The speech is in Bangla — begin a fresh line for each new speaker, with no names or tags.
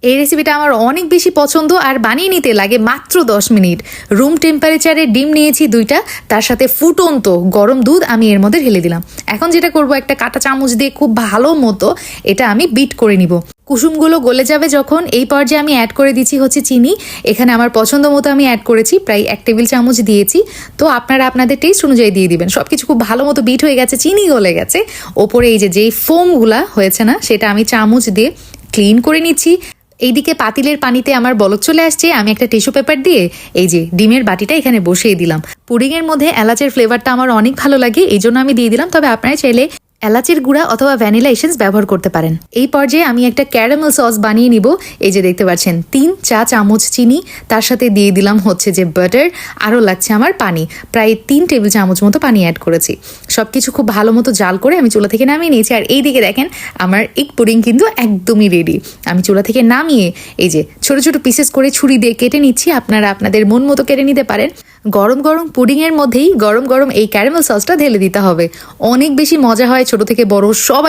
এই রেসিপিটা আমার অনেক বেশি পছন্দ আর বানিয়ে নিতে লাগে মাত্র 10 মিনিট। রুম টেম্পারেচারে ডিম নিয়েছি 2টা, তার সাথে ফুটন্ত গরম দুধ আমি এর মধ্যে ঢেলে দিলাম। এখন যেটা করব, একটা কাঁটা চামচ দিয়ে খুব ভালো মতো এটা আমি বিট করে নিব। কুসুমগুলো গলে যাবে যখন, এই পর্যায়ে আমি অ্যাড করে দিচ্ছি হচ্ছে চিনি। এখানে আমার পছন্দ মতো আমি অ্যাড করেছি, প্রায় 1 টেবিল চামচ দিয়েছি। তো আপনারা আপনাদের টেস্ট অনুযায়ী দিয়ে দিবেন। সব কিছু খুব ভালো মতো বিট হয়ে গেছে, চিনি গলে গেছে। ওপরে এই যেই ফোমগুলা হয়েছে না, সেটা আমি চামচ দিয়ে ক্লিন করে নিচ্ছি। এইদিকে পাতিলের পানিতে আমার বলক চলে আসছে, আমি একটা টিস্যু পেপার দিয়ে এই যে ডিমের বাটিটা এখানে বসিয়ে দিলাম। পুডিংয়ের মধ্যে এলাচের ফ্লেভারটা আমার অনেক ভালো লাগে, এই জন্য আমি দিয়ে দিলাম। তবে আপনারা চাইলে এলাচের গুঁড়া অথবা ভ্যানিলা এসেন্স ব্যবহার করতে পারেন। এই পর্যায়ে আমি একটা ক্যারামেল সস বানিয়ে নিব। এই যে দেখতে পাচ্ছেন 3 চা চামচ চিনি, তার সাথে দিয়ে দিলাম হচ্ছে যে বাটার, আরও লাগছে আমার পানি, প্রায় 3 টেবিল চামচ মতো পানি অ্যাড করেছি। সব কিছু খুব ভালো মতো জাল করে আমি চুলা থেকে নামিয়ে নিয়েছি। আর এই দিকে দেখেন আমার এগ পুডিং কিন্তু একদমই রেডি। আমি চুলা থেকে নামিয়ে এই যে ছোট ছোট পিসেস করে ছুরি দিয়ে কেটে নিচ্ছি। আপনারা আপনাদের মন মতো কেটে নিতে পারেন। গরম গরম পুডিংয়ের মধ্যেই গরম গরম এই ক্যারামেল সসটা ঢেলে দিতে হবে। অনেক বেশি মজা হয়, ছোট থেকে বড় সবাই